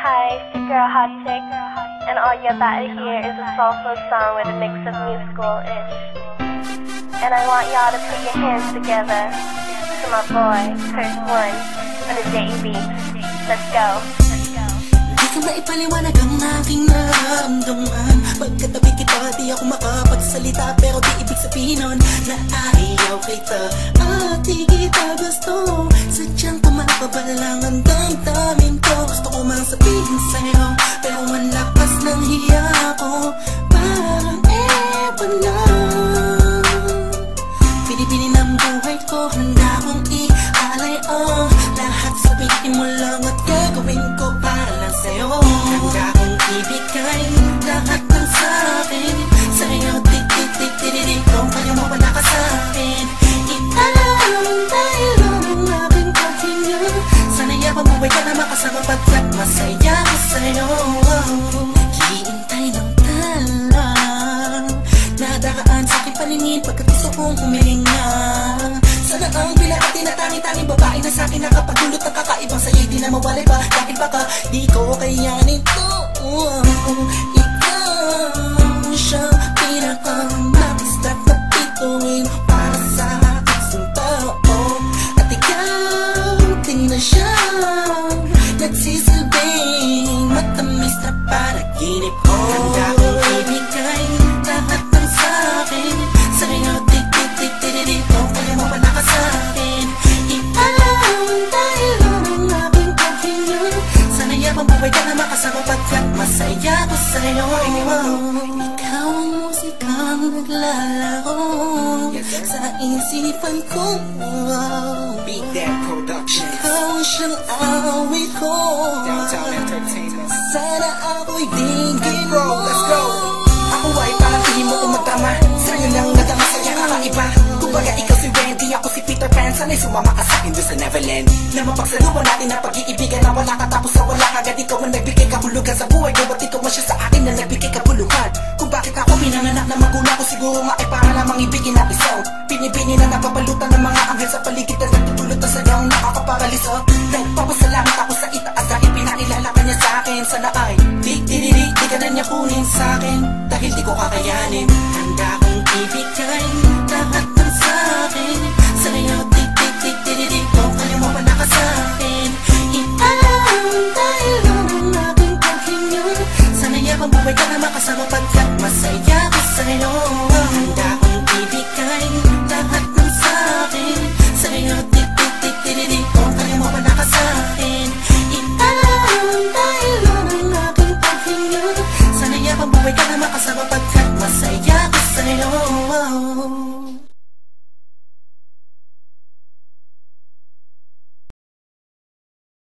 Hi, it's your girl Hot Chick, and all you're about to hear is a soulful song with a mix of musical-ish. And I want y'all to put your hands together to my boy, Curse One, on the JB. Let's go. Di ko maipaliwanag ang aking nararamdaman. Pagkatabi kita, di ako makapagsalita, pero di ibig sabihin nun na ayaw kita at di kita gusto. Sadyang kumapabalang ang damdamin ko. Gusto ko mang sabihin sa'yo, pero ang lakas ng hiya ko, parang ewan lang. Pinipili ng buhay ko, handa kong ialay ang lahat. Sabihin mo lang at gagawin ko para lang sa'yo. Handa kong ibigay lahat ng sa'kin sa'yo. Tik-tik-tik-tik-tik, kung kaya mo wala ka sa'kin. Ialam dahil ang aking paghinga. Sana'y mabuhay ka na makasama pagkat masaya ko sa'yo. Hihintay ng talang nadaraan sa'king paningin pagkat gusto kong humihinga. Sana ang pinaka tinatangi-tanging babae na sa'kin nakapagdulot ng kakaibang sa'yo'y di na mawalay pa. Dahil baka di ko kayanin to. Ikaw siyang pinaka-magistat na pituin para sa aking tao. At ikaw din na siyang nagsisilbing matamis na panaginip ko. Handa kong ibigay lahat ng sa'kin sa'yo. Tik-tik-tik-tik-tik, kung kaya mo wala ka sa'kin. Ialam dahil ang aking paghinga. Sana'y mabuhay ka na makasama pagkat masaya ko sa'yo. Ikaw ang musikang naglalaro sa isipan ko. Beat That Productions. Ikaw ang siyang awit ko. Downtown Entertainment. Sana ako'y digin mo. Let's go. Ako ay parang tingin mo umatama. Sa'yo lang nadama sa'yo kakaiba. Kumbaga ikaw si Wendy, ako si Peter Pan. Sana'y sumama ka sa'kin doon sa Neverland. Na mapagsaluhan natin na pag-iibigan na wala ka tapos sa wala agad. Ikaw ang nagbigay kabulugan sa buhay ko. At ikaw ang siya sa akin na nagbigay kabuluhan. Kung bakit ako pinanganak na magulang ko, siguro nga ay para lamang ibigin na isang pinibini na napapalutan ng mga anghel sa paligid na nagtutulot na sadyang nakakaparaliso. Nagpapasalamat ako sa itaas dahil pinailala ka niya sa'kin. Sana ay di ka na niya kunin sa'kin dahil di ko kakayanin. Handa kong ibigay lahat ng sa'kin sa'yo. Tik-tik-tik-tik-tik, kung kaya mo wala ka sa'kin. Ialam dahil ang aking paghinga. Sana'y mabuhay ka na makasama pagkat masaya ko sa'yo. Handa kong ibigay lahat ng sa'kin sa'yo. Tik-tik-tik-tik-tik, kung kaya mo wala ka sa'kin. Ialam dahil ang aking paghinga. Sana'y mabuhay ka na makasama pagkat masaya ko sa'yo.